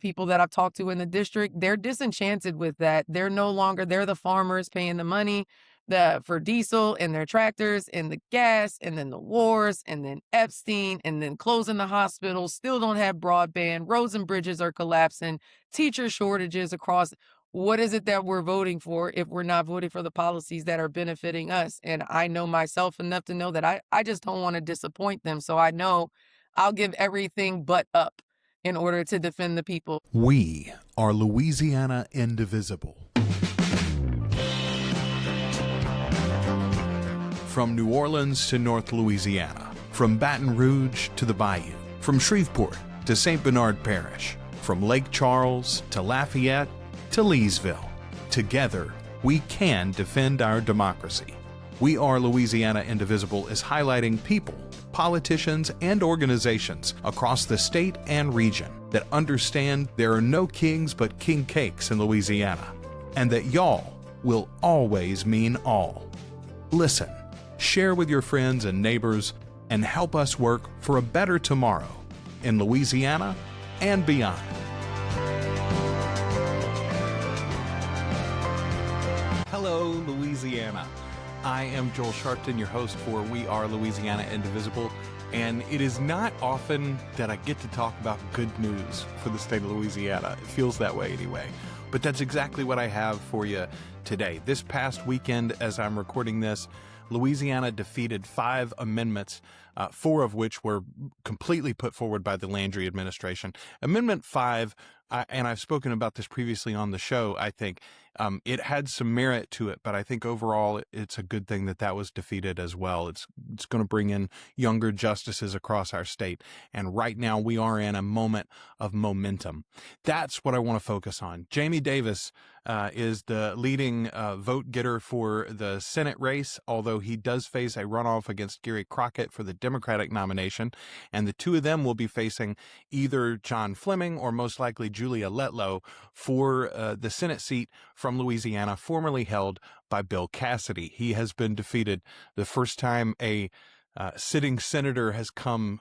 people that I've talked to in the district, they're disenchanted with that. They're no longer, they're the farmers paying the money for diesel and their tractors and the gas and then the wars and then Epstein and then closing the hospitals, still don't have broadband, roads and bridges are collapsing, teacher shortages across. What is it that we're voting for if we're not voting for the policies that are benefiting us? And I know myself enough to know that I just don't want to disappoint them. So I know I'll give everything but up in order to defend the people. We are Louisiana Indivisible. From New Orleans to North Louisiana, from Baton Rouge to the Bayou, from Shreveport to St. Bernard Parish, from Lake Charles to Lafayette to Leesville. Together, we can defend our democracy. We Are Louisiana Indivisible is highlighting people, politicians, and organizations across the state and region that understand there are no kings but king cakes in Louisiana, and that y'all will always mean all. Listen, share with your friends and neighbors, and help us work for a better tomorrow in Louisiana and beyond. Hello, Louisiana. I am Joel Sharpton, your host for We Are Louisiana Indivisible, and it is not often that I get to talk about good news for the state of Louisiana. It feels that way anyway. But that's exactly what I have for you today. This past weekend, as I'm recording this, Louisiana defeated 5 amendments, 4 of which were completely put forward by the Landry administration. Amendment 5, and I've spoken about this previously on the show, I think, it had some merit to it, but I think overall it's a good thing that that was defeated as well. It's going to bring in younger justices across our state, and right now we are in a moment of momentum. That's what I want to focus on. Jamie Davis is the leading vote getter for the Senate race, although he does face a runoff against Gary Crockett for the Democratic nomination, and the two of them will be facing either John Fleming or most likely Julia Letlow for the Senate seat from Louisiana, formerly held by Bill Cassidy. He has been defeated the first time a sitting senator has come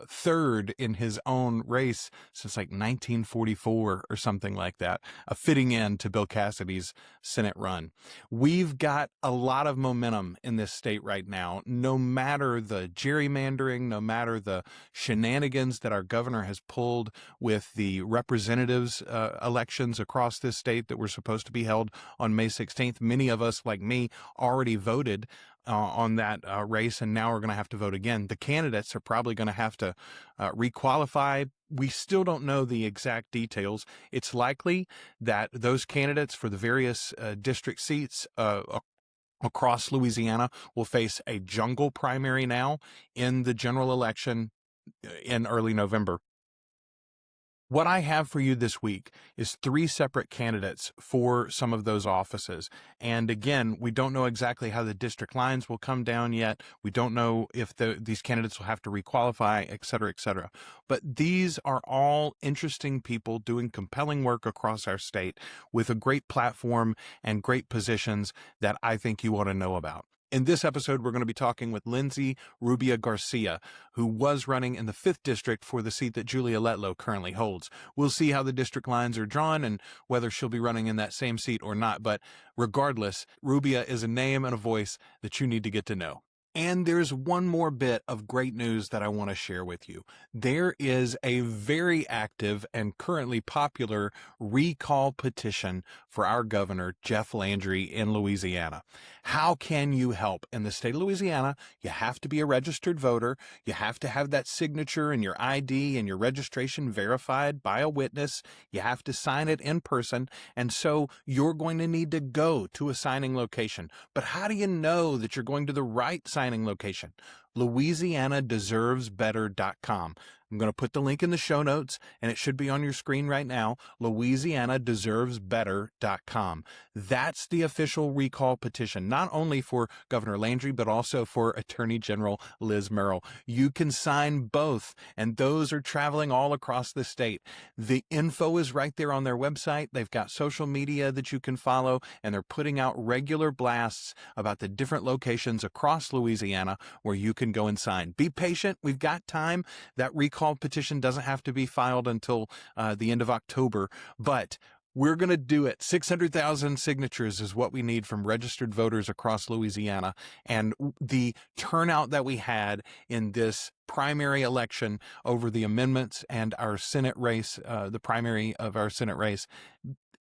third in his own race since like 1944 or something like that, a fitting end to Bill Cassidy's Senate run. We've got a lot of momentum in this state right now, no matter the gerrymandering, no matter the shenanigans that our governor has pulled with the representatives elections across this state that were supposed to be held on May 16th. Many of us, like me, already voted on that race, and now we're going to have to vote again. The candidates are probably going to have to requalify. We still don't know the exact details. It's likely that those candidates for the various district seats across Louisiana will face a jungle primary now in the general election in early November. What I have for you this week is 3 separate candidates for some of those offices. And again, we don't know exactly how the district lines will come down yet. We don't know if these candidates will have to requalify, et cetera, et cetera. But these are all interesting people doing compelling work across our state with a great platform and great positions that I think you ought to know about. In this episode, we're going to be talking with Lindsay Rubia Garcia, who was running in the 5th district for the seat that Julia Letlow currently holds. We'll see how the district lines are drawn and whether she'll be running in that same seat or not. But regardless, Rubia is a name and a voice that you need to get to know. And there's one more bit of great news that I want to share with you. There is a very active and currently popular recall petition for our governor, Jeff Landry, in Louisiana. How can you help? In the state of Louisiana, you have to be a registered voter. You have to have that signature and your ID and your registration verified by a witness. You have to sign it in person. And so you're going to need to go to a signing location. But how do you know that you're going to the right signing location? LouisianaDeservesBetter.com. I'm going to put the link in the show notes, and it should be on your screen right now, LouisianaDeservesBetter.com. That's the official recall petition, not only for Governor Landry, but also for Attorney General Liz Murrill. You can sign both, and those are traveling all across the state. The info is right there on their website. They've got social media that you can follow, and they're putting out regular blasts about the different locations across Louisiana where you can go and sign. Be patient. We've got time. That recall call petition doesn't have to be filed until the end of October, but we're going to do it. 600,000 signatures is what we need from registered voters across Louisiana. And the turnout that we had in this primary election over the amendments and our Senate race, the primary of our Senate race,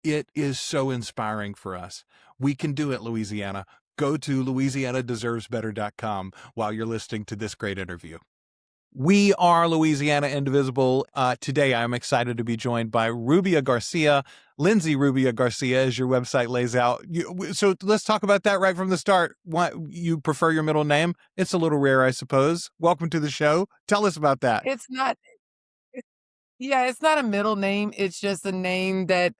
it is so inspiring for us. We can do it, Louisiana. Go to louisianadeservesbetter.com while you're listening to this great interview. We are Louisiana Indivisible. Today, I'm excited to be joined by Rubia Garcia. Lindsay Rubia Garcia, as your website lays out. So let's talk about that right from the start. Why you prefer your middle name? It's a little rare, I suppose. Welcome to the show. Tell us about that. It's not Yeah, it's not a middle name. It's just a name that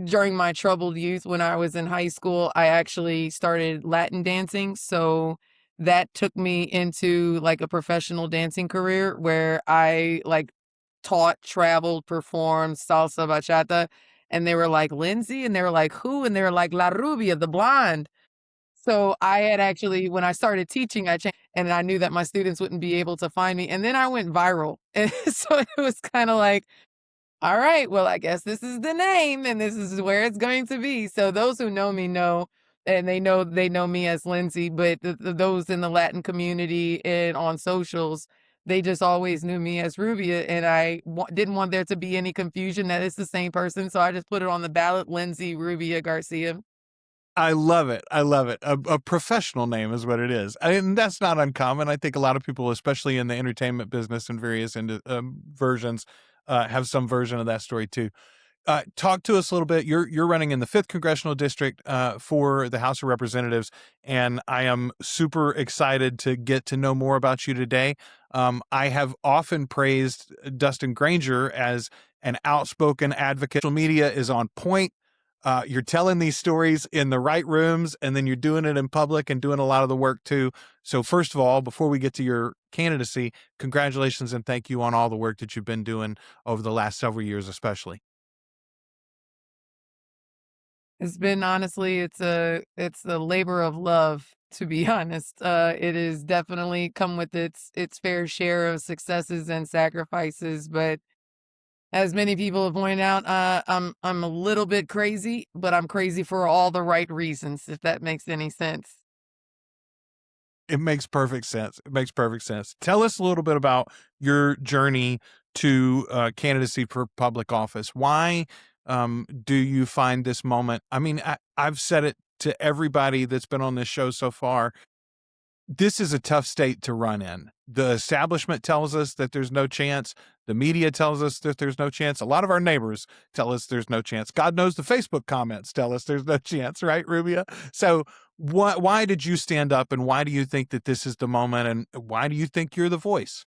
during my troubled youth when I was in high school, I actually started Latin dancing. So that took me into like a professional dancing career where I like taught, traveled, performed salsa, bachata, and they were like Lindsay, and they were like who, and they were like La Rubia, the blonde. So I had actually, when I started teaching, I changed, and I knew that my students wouldn't be able to find me. And then I went viral. And so it was kind of like, all right, well, I guess this is the name and this is where it's going to be. So those who know me know, and they know me as Lindsay, but those in the Latin community and on socials, they just always knew me as Rubia. And I didn't want there to be any confusion that it's the same person. So I just put it on the ballot, Lindsay Rubia Garcia. I love it. I love it. A professional name is what it is. And that's not uncommon. I think a lot of people, especially in the entertainment business and various versions, have some version of that story too. Talk to us a little bit. You're running in the 5th Congressional District for the House of Representatives, and I am super excited to get to know more about you today. I have often praised Dustin Granger as an outspoken advocate. Social media is on point. You're telling these stories in the right rooms, and then you're doing it in public and doing a lot of the work too. So first of all, before we get to your candidacy, congratulations and thank you on all the work that you've been doing over the last several years, especially. It's been honestly, it's a labor of love, to be honest. It is definitely come with its fair share of successes and sacrifices, but as many people have pointed out, I'm a little bit crazy, but I'm crazy for all the right reasons, if that makes any sense. It makes perfect sense. It makes perfect sense. Tell us a little bit about your journey to candidacy for public office. Why do you find this moment? I mean, I've said it to everybody that's been on this show so far. This is a tough state to run in. The establishment tells us that there's no chance. The media tells us that there's no chance. A lot of our neighbors tell us there's no chance. God knows the Facebook comments tell us there's no chance, right, Rubia? So why did you stand up, and why do you think that this is the moment, and why do you think you're the voice?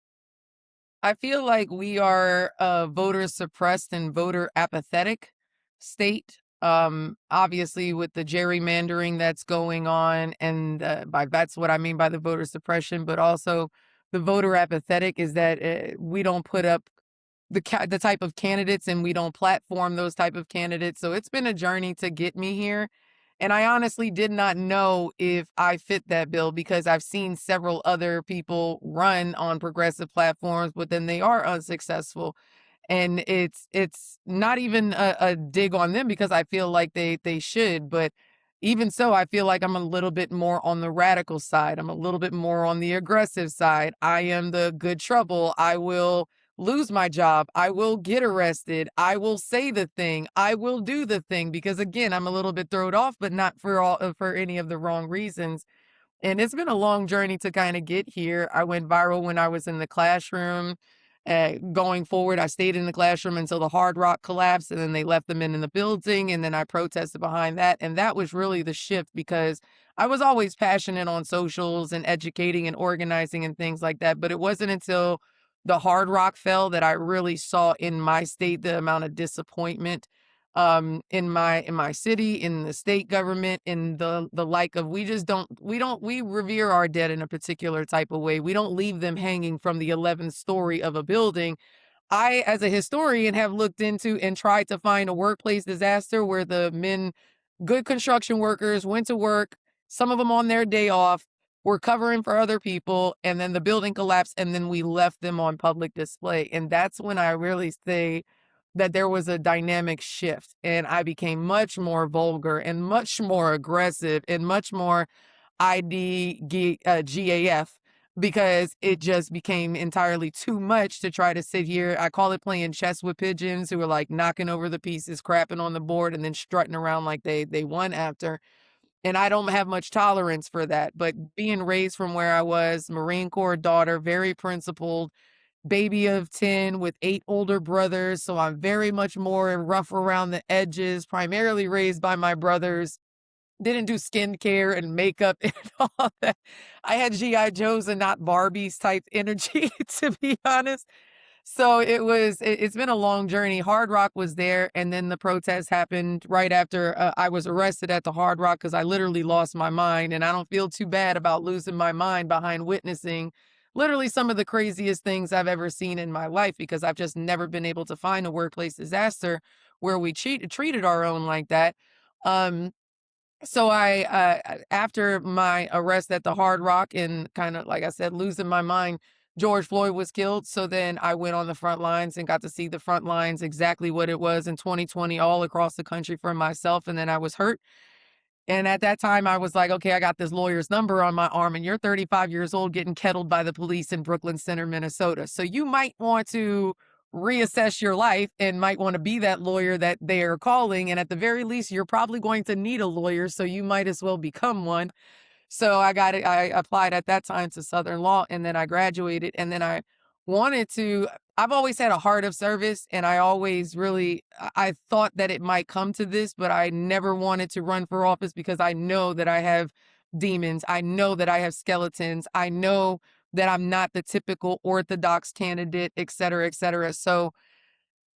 I feel like we are a voter suppressed and voter apathetic state. Obviously, with the gerrymandering that's going on, and by that's what I mean by the voter suppression, but also the voter apathetic is that we don't put up the type of candidates, and we don't platform those type of candidates. So it's been a journey to get me here. And I honestly did not know if I fit that bill because I've seen several other people run on progressive platforms, but then they are unsuccessful. And it's not even a dig on them because I feel like they should, but even so, I feel like I'm a little bit more on the radical side. I'm a little bit more on the aggressive side. I am the good trouble. I will lose my job. I will get arrested. I will say the thing. I will do the thing because again, I'm a little bit thrown off, but not for any of the wrong reasons. And it's been a long journey to kind of get here. I went viral when I was in the classroom. Going forward, I stayed in the classroom until the Hard Rock collapsed, and then they left them in the building, and then I protested behind that. And that was really the shift because I was always passionate on socials and educating and organizing and things like that. But it wasn't until the Hard Rock fell that I really saw in my state the amount of disappointment in my city, in the state government, in the like of we revere our dead in a particular type of way. We don't leave them hanging from the 11th story of a building. I, as a historian, have looked into and tried to find a workplace disaster where the men, good construction workers, went to work, some of them on their day off, were covering for other people, and then the building collapsed, and then we left them on public display. And that's when I really say that there was a dynamic shift, and I became much more vulgar and much more aggressive and much more GAF, because it just became entirely too much to try to sit here. I call it playing chess with pigeons who are like knocking over the pieces, crapping on the board, and then strutting around like they won after. And I don't have much tolerance for that. But being raised from where I was, Marine Corps daughter, very principled, baby of 10 with 8 older brothers. So I'm very much more rough around the edges, primarily raised by my brothers. Didn't do skincare and makeup and all that. I had GI Joes and not Barbies type energy, to be honest. So it's been a long journey. Hard Rock was there, and then the protest happened right after I was arrested at the Hard Rock because I literally lost my mind, and I don't feel too bad about losing my mind behind witnessing literally some of the craziest things I've ever seen in my life, because I've just never been able to find a workplace disaster where we treated our own like that. Um, so after my arrest at the Hard Rock and kind of, like I said, losing my mind, George Floyd was killed. So then I went on the front lines and got to see the front lines, exactly what it was in 2020, all across the country for myself. And then I was hurt. And at that time, I was like, okay, I got this lawyer's number on my arm, and you're 35 years old getting kettled by the police in Brooklyn Center, Minnesota. So you might want to reassess your life and might want to be that lawyer that they are calling. And at the very least, you're probably going to need a lawyer. So you might as well become one. So I got it. I applied at that time to Southern Law, and then I graduated, and then I wanted to I've always had a heart of service, and I always really I thought that it might come to this, but I never wanted to run for office because I know that I have demons. I know that I have skeletons. I know that I'm not the typical orthodox candidate, et cetera, et cetera. So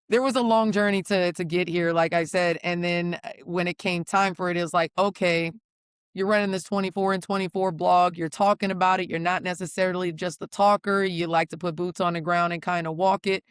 there was a long journey to get here, like I said. And then when it came time for it, it was like, okay, you're running this 24 and 24 blog. You're talking about it. You're not necessarily just a talker. You like to put boots on the ground and kind of walk it.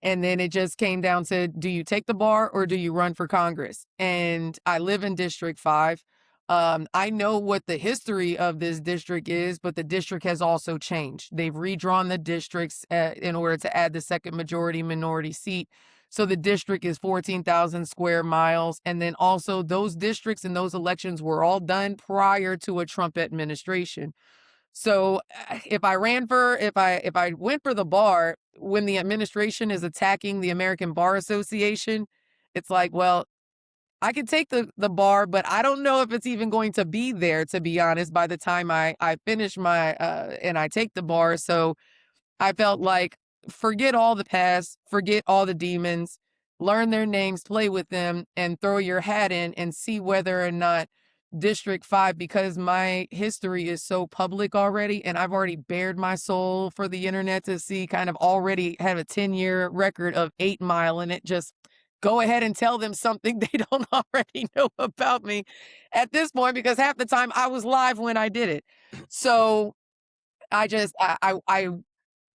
And then it just came down to, do you take the bar or do you run for Congress? And I live in District 5. I know what the history of this district is, but the district has also changed. They've redrawn the districts in order to add the second majority minority seat. So the district is 14,000 square miles. And then also those districts and those elections were all done prior to a Trump administration. So if I went for the bar when the administration is attacking the American Bar Association, it's like, well, I could take the bar, but I don't know if it's even going to be there, to be honest, by the time I finish my and I take the bar. So I felt like, forget all the past, forget all the demons, learn their names, play with them, and throw your hat in and see whether or not District 5, because my history is so public already, and I've already bared my soul for the internet to see, kind of already have a 10-year record of 8 Mile, and it just go ahead and tell them something they don't already know about me at this point, because half the time I was live when I did it. So I just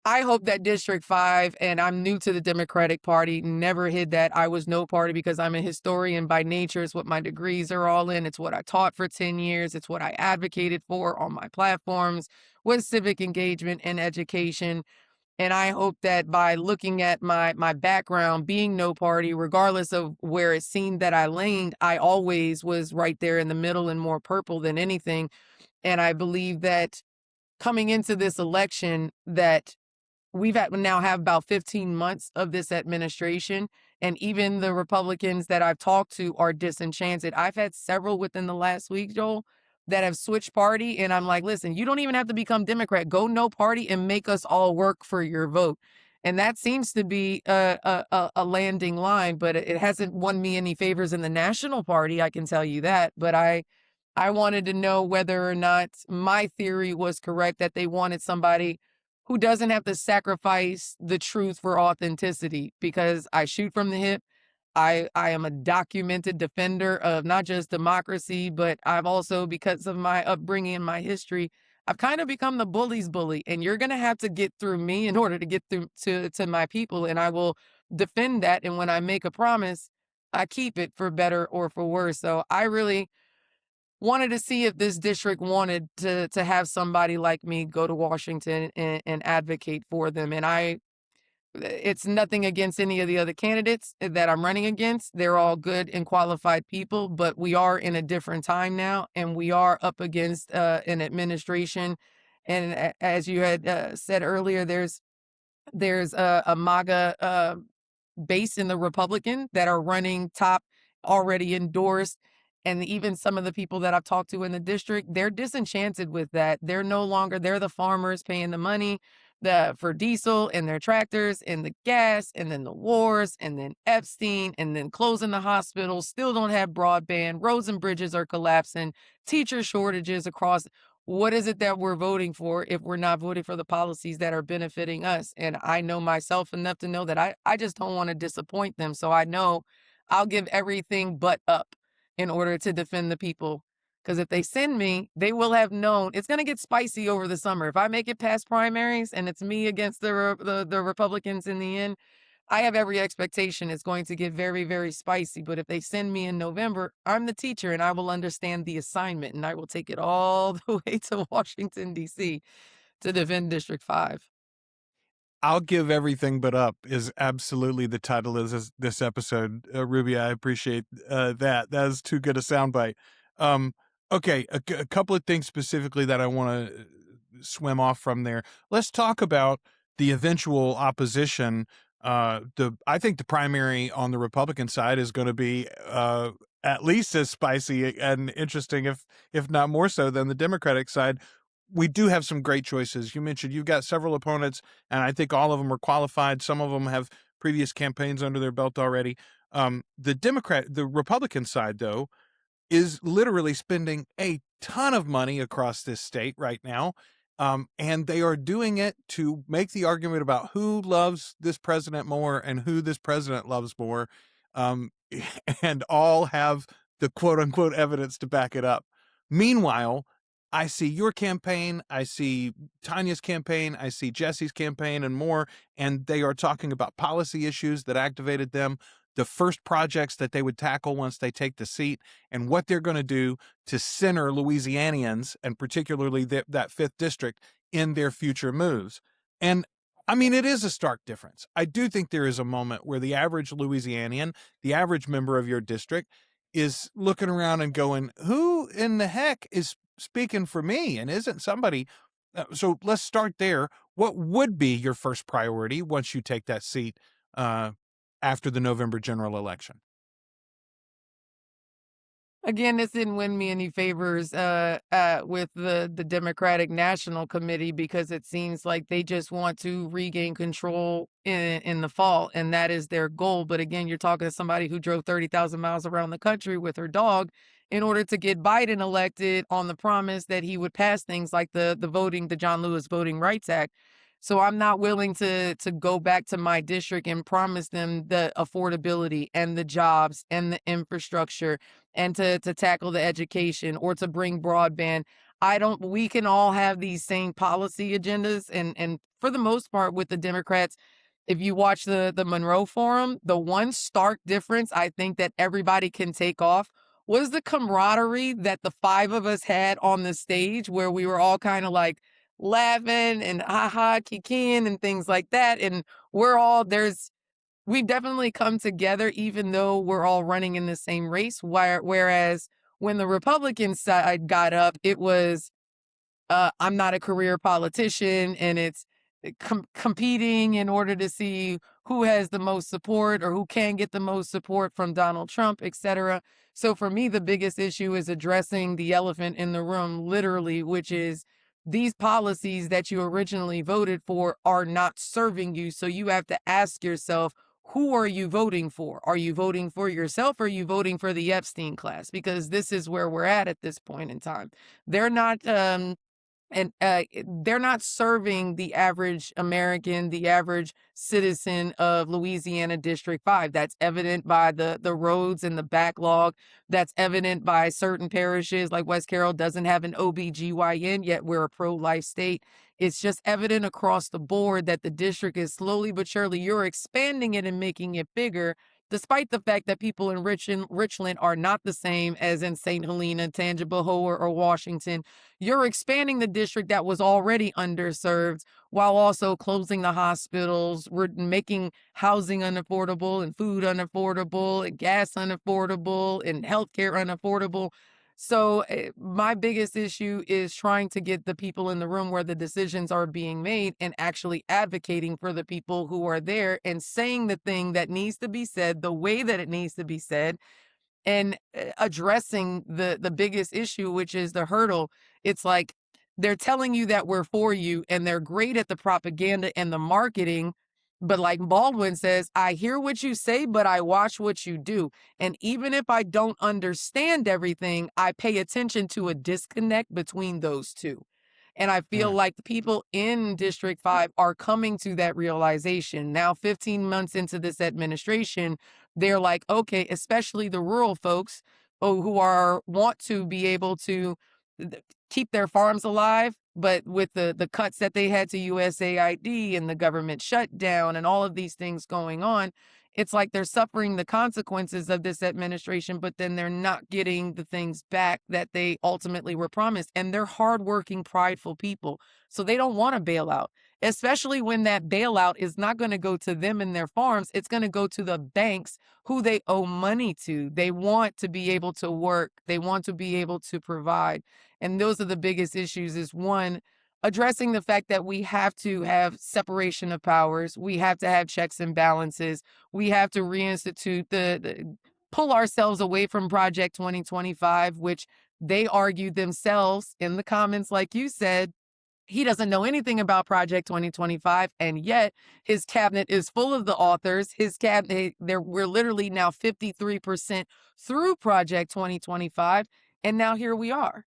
I hope that District 5, and I'm new to the Democratic Party, never hid that. I was no party because I'm a historian by nature. It's what my degrees are all in. It's what I taught for 10 years. It's what I advocated for on my platforms with civic engagement and education. And I hope that by looking at my background, being no party, regardless of where it seemed that I leaned, I always was right there in the middle and more purple than anything. And I believe that coming into this election, that now have about 15 months of this administration, and even the Republicans that I've talked to are disenchanted. I've had several within the last week, Joel, that have switched party, and I'm like, listen, you don't even have to become Democrat. Go no party and make us all work for your vote. And that seems to be a landing line, but it hasn't won me any favors in the national party, I can tell you that. But I wanted to know whether or not my theory was correct, that they wanted somebody who doesn't have to sacrifice the truth for authenticity, because I shoot from the hip. I am a documented defender of not just democracy, but I've also, because of my upbringing and my history, I've kind of become the bully's bully, and you're going to have to get through me in order to get through to my people. And I will defend that. And when I make a promise, I keep it, for better or for worse. So I really wanted to see if this district wanted to have somebody like me go to Washington and advocate for them. And it's nothing against any of the other candidates that I'm running against. They're all good and qualified people, but we are in a different time now, and we are up against an administration. And as you had said earlier, there's a MAGA base in the Republican that are running top, already endorsed. And even some of the people that I've talked to in the district, they're disenchanted with that. They're no longer, they're the farmers paying the money for diesel and their tractors and the gas and then the wars and then Epstein and then closing the hospitals, still don't have broadband, roads and bridges are collapsing, teacher shortages across. What is it that we're voting for if we're not voting for the policies that are benefiting us? And I know myself enough to know that I just don't want to disappoint them. So I know I'll give everything but up in order to defend the people. Because if they send me, they will have known it's going to get spicy over the summer. If I make it past primaries and it's me against the Republicans in the end, I have every expectation it's going to get very, very spicy. But if they send me in November, I'm the teacher and I will understand the assignment and I will take it all the way to Washington, D.C. to defend District 5. I'll give everything but up is absolutely the title of this episode. Rubia, I appreciate that. That is too good a soundbite. Okay, a couple of things specifically that I want to swim off from there. Let's talk about the eventual opposition. I think the primary on the Republican side is going to be at least as spicy and interesting, if not more so, than the Democratic side. We do have some great choices. You mentioned you've got several opponents, and I think all of them are qualified. Some of them have previous campaigns under their belt already. The Republican side, though, is literally spending a ton of money across this state right now. And they are doing it to make the argument about who loves this president more and who this president loves more. Um, and all have the quote unquote evidence to back it up. Meanwhile, I see your campaign, I see Tanya's campaign, I see Jesse's campaign and more, and they are talking about policy issues that activated them, the first projects that they would tackle once they take the seat, and what they're going to do to center Louisianians, and particularly that 5th district, in their future moves. And I mean, it is a stark difference. I do think there is a moment where the average Louisianian, the average member of your district, is looking around and going, who in the heck is speaking for me and isn't somebody? So let's start there. What would be your first priority once you take that seat after the November general election? Again, this didn't win me any favors with the Democratic National Committee because it seems like they just want to regain control in the fall, and that is their goal. But again, you're talking to somebody who drove 30,000 miles around the country with her dog in order to get Biden elected on the promise that he would pass things like the John Lewis Voting Rights Act. So I'm not willing to go back to my district and promise them the affordability and the jobs and the infrastructure and to tackle the education or to bring broadband. We can all have these same policy agendas. And for the most part with the Democrats, if you watch the Monroe Forum, the one stark difference I think that everybody can take off was the camaraderie that the 5 of us had on the stage where we were all kind of like laughing and ha kikiing and things like that. And we've definitely come together, even though we're all running in the same race. Whereas when the Republican side got up, it was, I'm not a career politician, and it's competing in order to see who has the most support or who can get the most support from Donald Trump, etc. So for me, the biggest issue is addressing the elephant in the room, literally, which is these policies that you originally voted for are not serving you. So you have to ask yourself, who are you voting for? Are you voting for yourself or are you voting for the Epstein class? Because this is where we're at this point in time. They're not they're not serving the average American, the average citizen of Louisiana District 5. That's evident by the roads and the backlog. That's evident by certain parishes like West Carroll doesn't have an OBGYN, yet we're a pro-life state. It's just evident across the board that the district is slowly but surely, you're expanding it and making it bigger, despite the fact that people in Richland are not the same as in St. Helena, Tangipahoa, or Washington. You're expanding the district that was already underserved while also closing the hospitals. We're making housing unaffordable and food unaffordable and gas unaffordable and healthcare unaffordable. So my biggest issue is trying to get the people in the room where the decisions are being made and actually advocating for the people who are there and saying the thing that needs to be said the way that it needs to be said, and addressing the biggest issue, which is the hurdle. It's like they're telling you that we're for you, and they're great at the propaganda and the marketing. But like Baldwin says, I hear what you say, but I watch what you do. And even if I don't understand everything, I pay attention to a disconnect between those two. And I feel Mm. like the people in District 5 are coming to that realization. Now, 15 months into this administration, they're like, okay, especially the rural folks who are want to be able to keep their farms alive, but with the cuts that they had to USAID and the government shutdown and all of these things going on, it's like they're suffering the consequences of this administration, but then they're not getting the things back that they ultimately were promised. And they're hardworking, prideful people. So they don't want to bail out, especially when that bailout is not going to go to them and their farms. It's going to go to the banks who they owe money to. They want to be able to work. They want to be able to provide. And those are the biggest issues is one, addressing the fact that we have to have separation of powers. We have to have checks and balances. We have to reinstitute pull ourselves away from Project 2025, which they argued themselves in the comments, like you said. He doesn't know anything about Project 2025, and yet his cabinet is full of the authors. His cabinet, we're literally now 53% through Project 2025, and now here we are.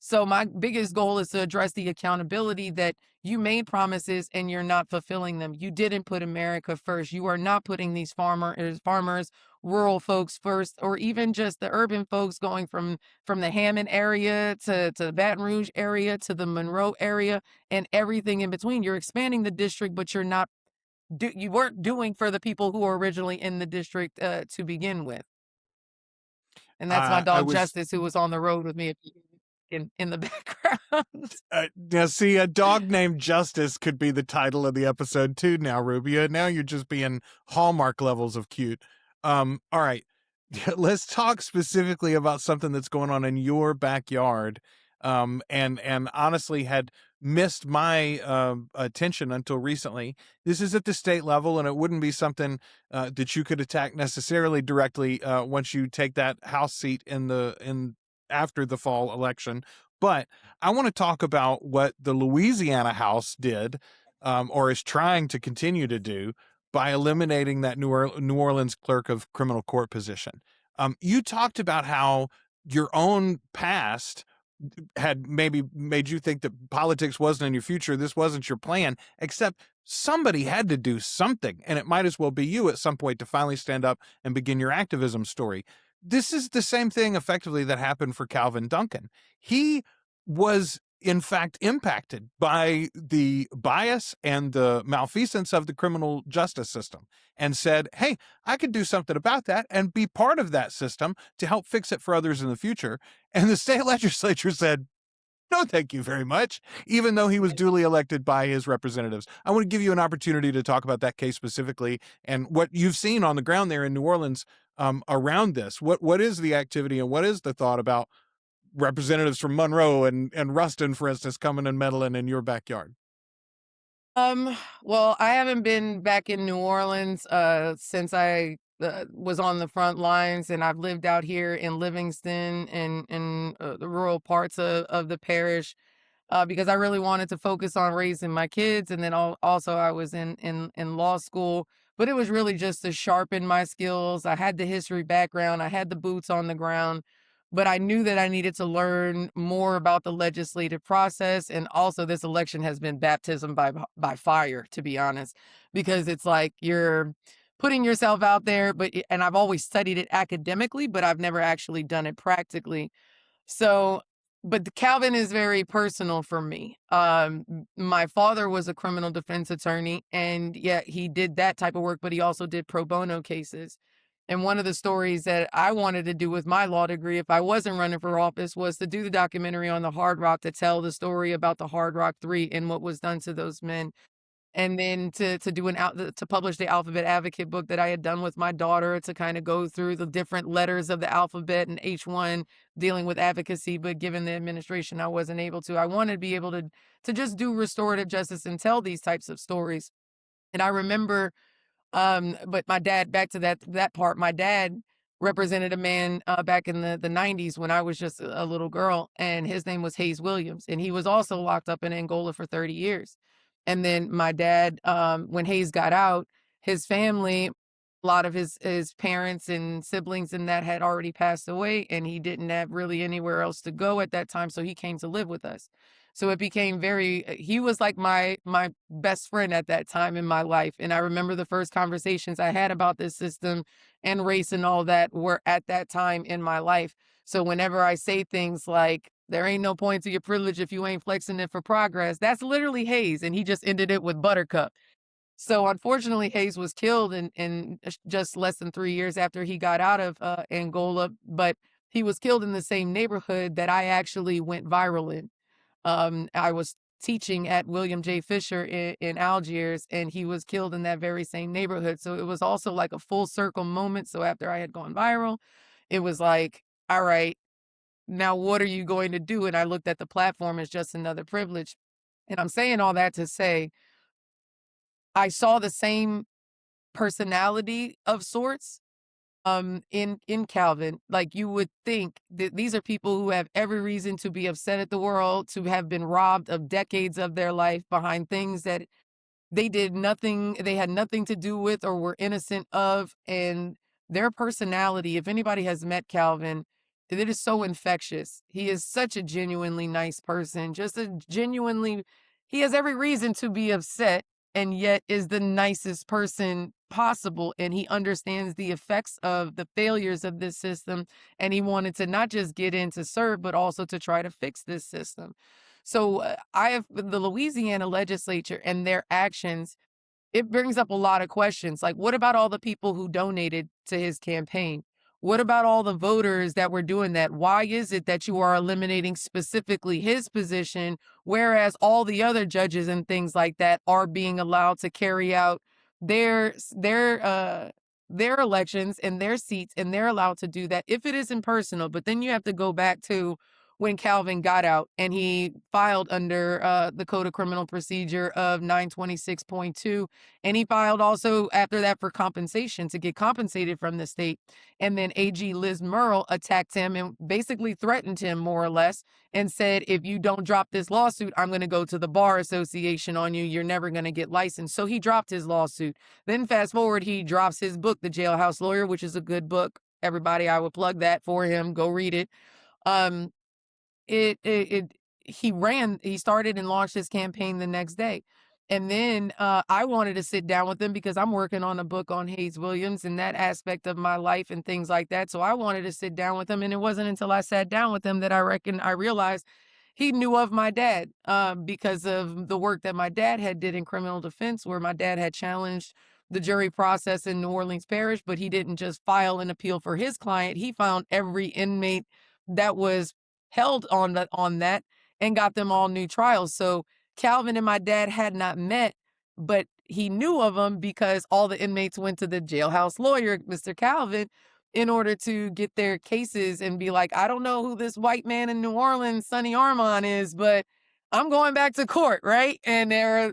So my biggest goal is to address the accountability that you made promises and you're not fulfilling them. You didn't put America first. You are not putting these farmers, rural folks first, or even just the urban folks going from the Hammond area to the Baton Rouge area to the Monroe area and everything in between. You're expanding the district, but you weren't doing for the people who were originally in the district to begin with. And that's my I dog was Justice, who was on the road with me in the background. now see, a dog named Justice could be the title of the episode too. Now, Rubia, now you're just being Hallmark levels of cute. All right, let's talk specifically about something that's going on in your backyard. And honestly had missed my attention until recently. This is at the state level, and it wouldn't be something that you could attack necessarily directly once you take that House seat in after the fall election. But I want to talk about what the Louisiana House did, or is trying to continue to do, by eliminating that New Orleans clerk of criminal court position. You talked about how your own past had maybe made you think that politics wasn't in your future. This wasn't your plan, except somebody had to do something, and it might as well be you at some point to finally stand up and begin your activism story. This is the same thing effectively that happened for Calvin Duncan. He was in fact impacted by the bias and the malfeasance of the criminal justice system and said, hey, I could do something about that and be part of that system to help fix it for others in the future. And the state legislature said, no, thank you very much, even though he was duly elected by his representatives. I want to give you an opportunity to talk about that case specifically and what you've seen on the ground there in New Orleans around this. What is the activity and what is the thought about representatives from Monroe and Ruston, for instance, coming and meddling in your backyard? Well, I haven't been back in New Orleans since I was on the front lines, and I've lived out here in Livingston and in the rural parts of the parish because I really wanted to focus on raising my kids, and then also I was in law school, but it was really just to sharpen my skills. I had the history background, I had the boots on the ground, but I knew that I needed to learn more about the legislative process. And also, this election has been baptism by fire, to be honest, because it's like you're putting yourself out there, and I've always studied it academically, but I've never actually done it practically. So, but the Calvin is very personal for me. My father was a criminal defense attorney, and yeah, he did that type of work, but he also did pro bono cases. And one of the stories that I wanted to do with my law degree, if I wasn't running for office, was to do the documentary on the Hard Rock, to tell the story about the Hard Rock 3 and what was done to those men. And then to do to publish the Alphabet Advocate book that I had done with my daughter, to kind of go through the different letters of the alphabet and H1 dealing with advocacy. But given the administration, I wasn't able to. I wanted to be able to just do restorative justice and tell these types of stories. And I remember, but my dad, back to that part, my dad represented a man back in the 90s when I was just a little girl, and his name was Hayes Williams, and he was also locked up in Angola for 30 years. And then my dad, when Hayes got out, his family, a lot of his parents and siblings and that had already passed away, and he didn't have really anywhere else to go at that time, so he came to live with us. So it became very, he was like my best friend at that time in my life. And I remember the first conversations I had about this system and race and all that were at that time in my life. So whenever I say things like, there ain't no point to your privilege if you ain't flexing it for progress, that's literally Hayes. And he just ended it with Buttercup. So unfortunately, Hayes was killed in just less than 3 years after he got out of Angola, but he was killed in the same neighborhood that I actually went viral in. I was teaching at William J. Fisher in Algiers, and he was killed in that very same neighborhood. So it was also like a full circle moment. So after I had gone viral, it was like, all right, now what are you going to do? And I looked at the platform as just another privilege. And I'm saying all that to say, I saw the same personality of sorts in Calvin. Like, you would think that these are people who have every reason to be upset at the world, to have been robbed of decades of their life behind things that they had nothing to do with or were innocent of. And their personality, if anybody has met Calvin, it is so infectious. He is such a genuinely nice person, he has every reason to be upset, and yet is the nicest person possible. And he understands the effects of the failures of this system. And he wanted to not just get in to serve, but also to try to fix this system. So I have the Louisiana legislature and their actions. It brings up a lot of questions. Like, what about all the people who donated to his campaign? What about all the voters that were doing that? Why is it that you are eliminating specifically his position, whereas all the other judges and things like that are being allowed to carry out their their uh their elections and their seats, and they're allowed to do that if it isn't personal? But then you have to go back to when Calvin got out and he filed under the Code of Criminal Procedure of 926.2. And he filed also after that for compensation, to get compensated from the state. And then AG Liz Murrell attacked him and basically threatened him, more or less, and said, if you don't drop this lawsuit, I'm going to go to the Bar Association on you. You're never going to get licensed. So he dropped his lawsuit. Then fast forward, he drops his book, The Jailhouse Lawyer, which is a good book. Everybody, I would plug that for him. Go read it. Um, he started and launched his campaign the next day. And then I wanted to sit down with him because I'm working on a book on Hayes Williams and that aspect of my life and things like that. So I wanted to sit down with him. And it wasn't until I sat down with him that I realized he knew of my dad because of the work that my dad had did in criminal defense, where my dad had challenged the jury process in New Orleans Parish, but he didn't just file an appeal for his client. He found every inmate that was held on that and got them all new trials. So Calvin and my dad had not met, but he knew of him because all the inmates went to the jailhouse lawyer, Mr. Calvin, in order to get their cases and be like, I don't know who this white man in New Orleans, Sonny Armand, is, but I'm going back to court, right? And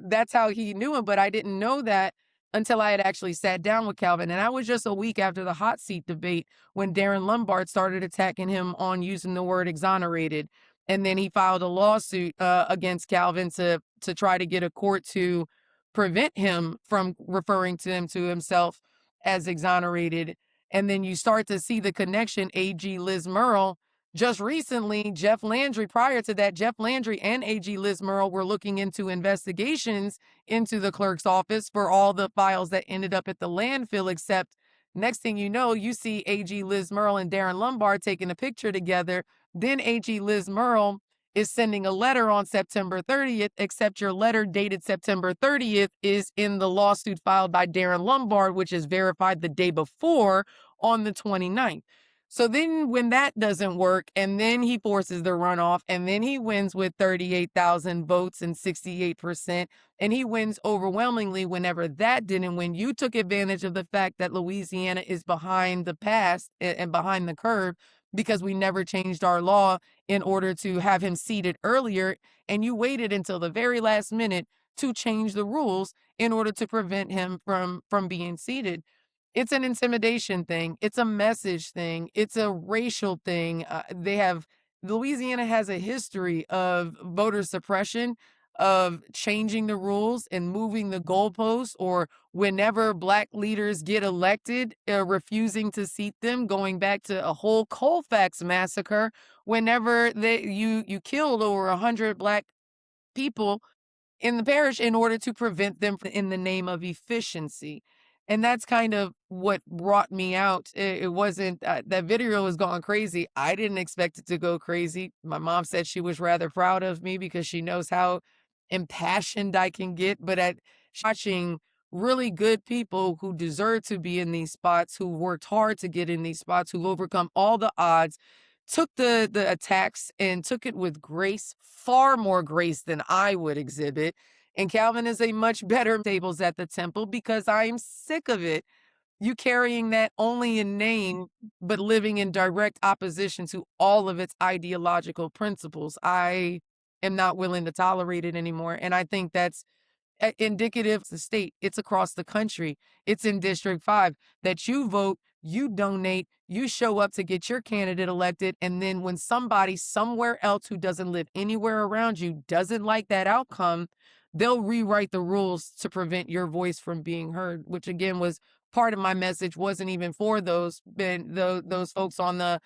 that's how he knew him. But I didn't know that until I had actually sat down with Calvin. And I was just a week after the hot seat debate when Darren Lombard started attacking him on using the word exonerated. And then he filed a lawsuit against Calvin to try to get a court to prevent him from referring to himself as exonerated. And then you start to see the connection. AG Liz Murrell, just recently, Jeff Landry, prior to that, Jeff Landry and AG Liz Murrell were looking into investigations into the clerk's office for all the files that ended up at the landfill, except next thing you know, you see AG Liz Murrell and Darren Lombard taking a picture together. Then AG Liz Murrell is sending a letter on September 30th, except your letter dated September 30th is in the lawsuit filed by Darren Lombard, which is verified the day before on the 29th. So then when that doesn't work, and then he forces the runoff, and then he wins with 38,000 votes and 68%, and he wins overwhelmingly whenever that didn't win. You took advantage of the fact that Louisiana is behind the past and behind the curve because we never changed our law in order to have him seated earlier, and you waited until the very last minute to change the rules in order to prevent him from being seated. It's an intimidation thing. It's a message thing. It's a racial thing. Louisiana has a history of voter suppression, of changing the rules and moving the goalposts, or whenever black leaders get elected, refusing to seat them, going back to a whole Colfax massacre, whenever you killed over 100 black people in the parish in order to prevent them in the name of efficiency. And that's kind of what brought me out. It wasn't that video was going crazy. I didn't expect it to go crazy. My mom said she was rather proud of me because she knows how impassioned I can get. But at watching really good people who deserve to be in these spots, who worked hard to get in these spots, who overcome all the odds, took the attacks and took it with grace, far more grace than I would exhibit. And Calvin is a much better tables at the temple because I'm sick of it. You carrying that only in name, but living in direct opposition to all of its ideological principles. I am not willing to tolerate it anymore. And I think that's indicative of the state. It's across the country. It's in District 5 that you vote, you donate, you show up to get your candidate elected. And then when somebody somewhere else who doesn't live anywhere around you doesn't like that outcome, they'll rewrite the rules to prevent your voice from being heard, which again was part of my message. Wasn't even for those folks on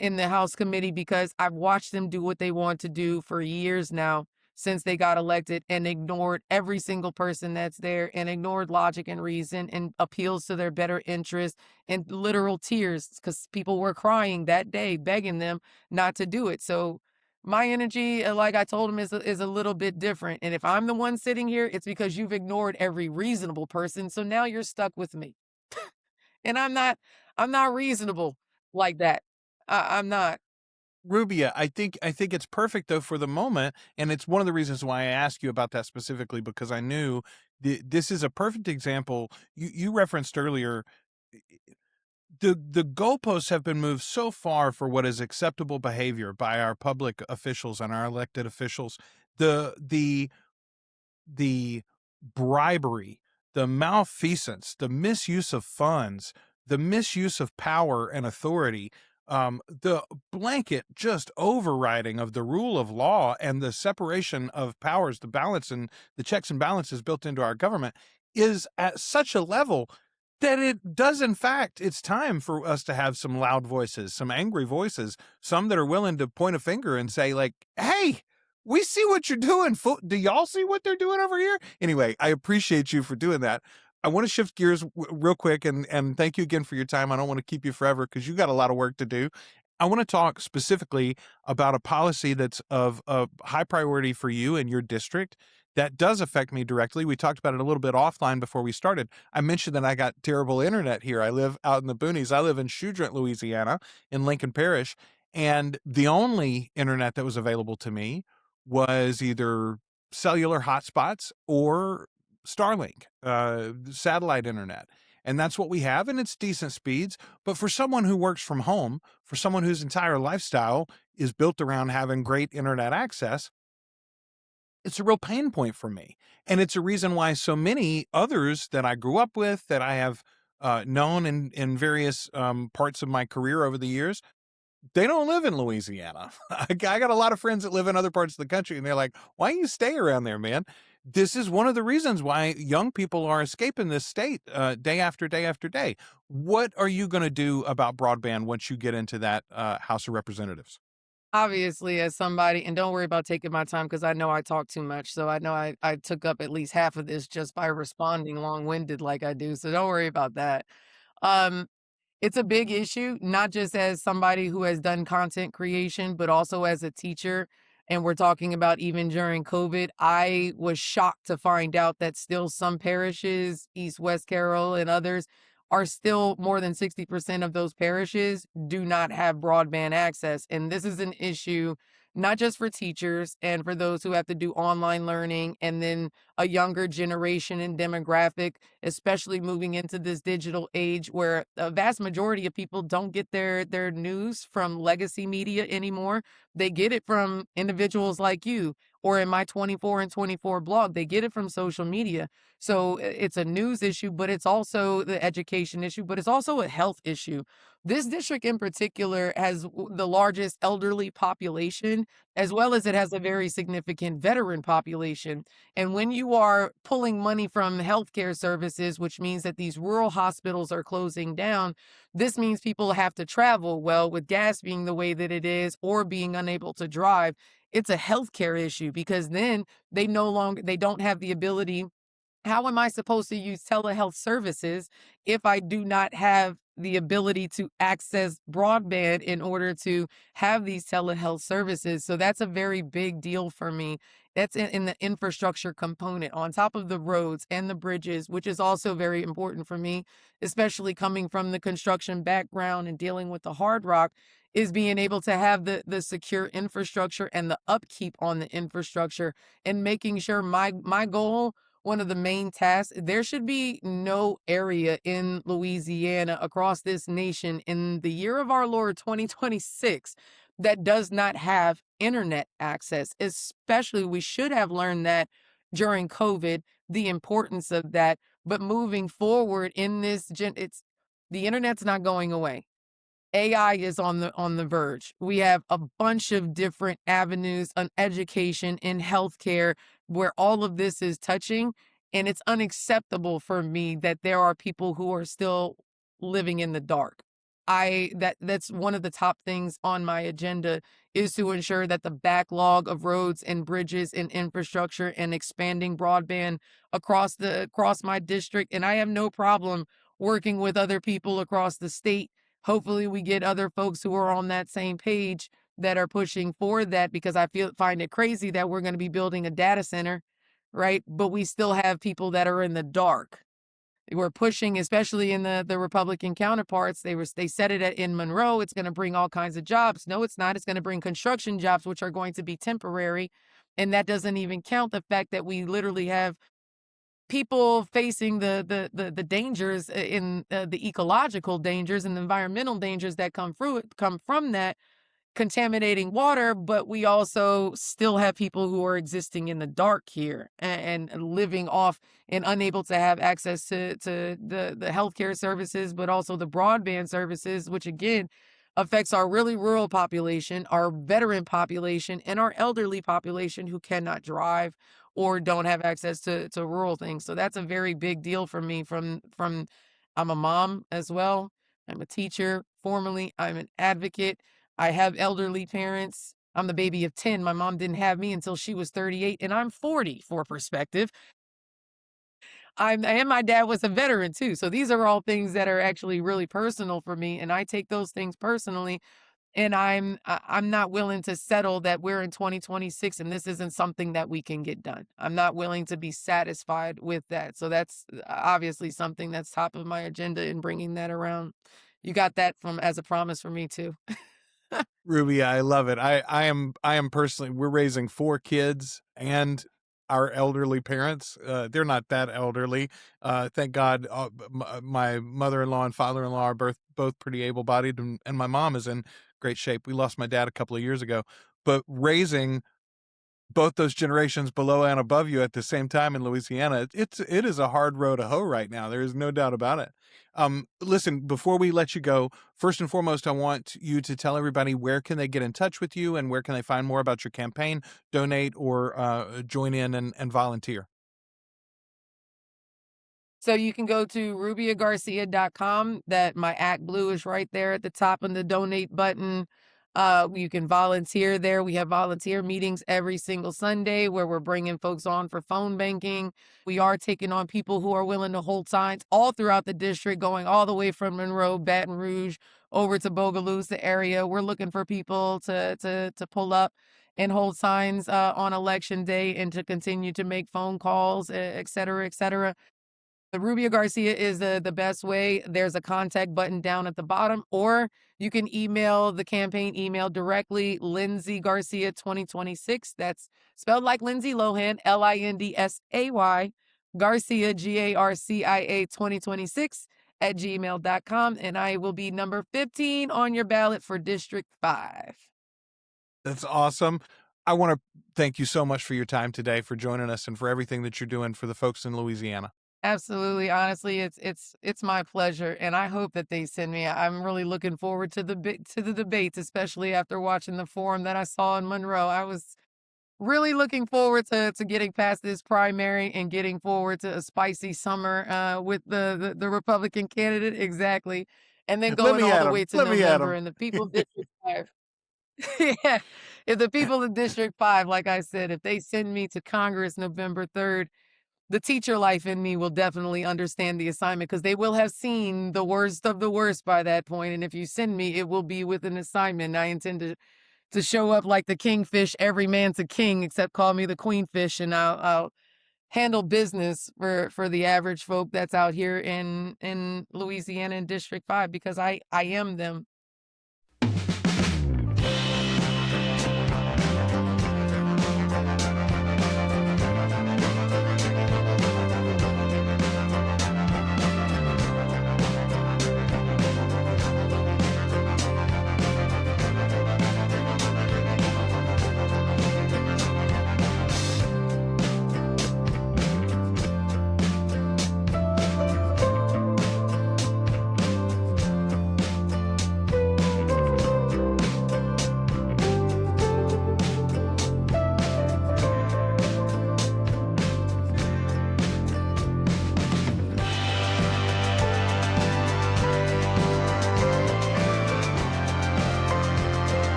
in the House committee, because I've watched them do what they want to do for years now since they got elected, and ignored every single person that's there, and ignored logic and reason and appeals to their better interest, and literal tears because people were crying that day begging them not to do it. So my energy, like I told him, is a little bit different. And if I'm the one sitting here, it's because you've ignored every reasonable person. So now you're stuck with me. And I'm not reasonable like that. I'm not. Rubia, I think it's perfect though for the moment, and it's one of the reasons why I asked you about that specifically, because I knew this is a perfect example. You referenced earlier the goalposts have been moved so far for what is acceptable behavior by our public officials and our elected officials. The the the bribery, the malfeasance, the misuse of funds, the misuse of power and authority, the blanket just overriding of the rule of law and the separation of powers, the balance and the checks and balances built into our government is at such a level that it does, in fact, it's time for us to have some loud voices, some angry voices, some that are willing to point a finger and say, like, hey, we see what you're doing. Do y'all see what they're doing over here? Anyway, I appreciate you for doing that. I want to shift gears real quick, and thank you again for your time. I don't want to keep you forever because you got a lot of work to do. I want to talk specifically about a policy that's of high priority for you and your district that does affect me directly. We talked about it a little bit offline before we started. I mentioned that I got terrible internet here. I live out in the boonies. I live in Shudrint, Louisiana, in Lincoln Parish, and the only internet that was available to me was either cellular hotspots or Starlink, satellite internet. And that's what we have, and it's decent speeds. But for someone who works from home, for someone whose entire lifestyle is built around having great internet access, it's a real pain point for me. And it's a reason why so many others that I grew up with, that I have known in various parts of my career over the years, they don't live in Louisiana. I got a lot of friends that live in other parts of the country, and they're like, why you stay around there, man? This is one of the reasons why young people are escaping this state day after day after day. What are you going to do about broadband once you get into that House of Representatives? Obviously, as somebody, and don't worry about taking my time because I know I talk too much. So I know I took up at least half of this just by responding long winded like I do. So don't worry about that. Um, It's a big issue, not just as somebody who has done content creation, but also as a teacher. And we're talking about even during COVID, I was shocked to find out that still some parishes, East West Carroll and others, are still more than 60% of those parishes do not have broadband access. And this is an issue not just for teachers and for those who have to do online learning, and then a younger generation and demographic, especially moving into this digital age where a vast majority of people don't get their news from legacy media anymore. They get it from individuals like you, or in my 24 and 24 blog, they get it from social media. So it's a news issue, but it's also the education issue, but it's also a health issue. This district in particular has the largest elderly population, as well as it has a very significant veteran population. And when you are pulling money from healthcare services, which means that these rural hospitals are closing down, this means people have to travel. Well, with gas being the way that it is, or being unable to drive, it's a healthcare issue because then they don't have the ability. How am I supposed to use telehealth services if I do not have the ability to access broadband in order to have these telehealth services? So that's a very big deal for me. That's in the infrastructure component on top of the roads and the bridges, which is also very important for me, especially coming from the construction background and dealing with the hard rock, is being able to have the secure infrastructure and the upkeep on the infrastructure, and making sure my goal, one of the main tasks, there should be no area in Louisiana, across this nation, in the year of our Lord 2026, that does not have internet access. Especially, we should have learned that during COVID, the importance of that. But moving forward in it's the internet's not going away. AI is on the verge. We have a bunch of different avenues on education in healthcare where all of this is touching, and it's unacceptable for me that there are people who are still living in the dark. That's one of the top things on my agenda, is to ensure that the backlog of roads and bridges and infrastructure and expanding broadband across my district. And I have no problem working with other people across the state. Hopefully we get other folks who are on that same page that are pushing for that, because find it crazy that we're going to be building a data center, right? But we still have people that are in the dark. We're pushing, especially in the Republican counterparts. They said in Monroe, it's going to bring all kinds of jobs. No, it's not. It's going to bring construction jobs, which are going to be temporary. And that doesn't even count the fact that we literally have people facing the dangers, in the ecological dangers and the environmental dangers that come from that, contaminating water. But we also still have people who are existing in the dark here, and living off and unable to have access to the healthcare services, but also the broadband services, which again affects our really rural population, our veteran population, and our elderly population who cannot drive or don't have access to rural things. So that's a very big deal for me. From I'm a mom as well. I'm a teacher formerly. I'm an advocate. I have elderly parents. I'm the baby of 10. My mom didn't have me until she was 38, and I'm 40, for perspective. And my dad was a veteran too. So these are all things that are actually really personal for me, and I take those things personally. And I'm not willing to settle that we're in 2026 and this isn't something that we can get done. I'm not willing to be satisfied with that. So that's obviously something that's top of my agenda in bringing that around. You got that from as a promise for me too. Ruby, I love it. I am personally, we're raising 4 kids and our elderly parents. They're not that elderly. Thank God. My mother-in-law and father-in-law are both pretty able-bodied, and my mom is in great shape. We lost my dad a couple of years ago, but raising both those generations below and above you at the same time in Louisiana, it is a hard row to hoe right now. There is no doubt about it. Listen, before we let you go, first and foremost, I want you to tell everybody where can they get in touch with you and where can they find more about your campaign, donate, or join in and volunteer. So you can go to rubiagarcia.com. That my Act Blue is right there at the top of the donate button. You can volunteer there. We have volunteer meetings every single Sunday where we're bringing folks on for phone banking. We are taking on people who are willing to hold signs all throughout the district, going all the way from Monroe, Baton Rouge, over to Bogalusa area. We're looking for people to pull up and hold signs on election day, and to continue to make phone calls, et cetera, et cetera. The Rubia Garcia is the best way. There's a contact button down at the bottom, or you can email the campaign email directly, Lindsay Garcia 2026. That's spelled like Lindsay Lohan, Lindsay, Garcia, Garcia 2026 at gmail.com. And I will be number 15 on your ballot for District 5. That's awesome. I want to thank you so much for your time today, for joining us, and for everything that you're doing for the folks in Louisiana. Absolutely. Honestly, it's my pleasure, and I hope that they send me. I'm really looking forward to the debates, especially after watching the forum that I saw in Monroe. I was really looking forward to getting past this primary and getting forward to a spicy summer with the Republican candidate. Exactly. And then Let going me all at the him. way to Let me at November him. and the people of District 5. Yeah. If the people of District 5, like I said, if they send me to Congress November 3rd, the teacher life in me will definitely understand the assignment because they will have seen the worst of the worst by that point. And if you send me, it will be with an assignment. I intend to show up like the kingfish. Every man's a king, except call me the queenfish, and I'll handle business for the average folk that's out here in Louisiana in District 5 because I am them.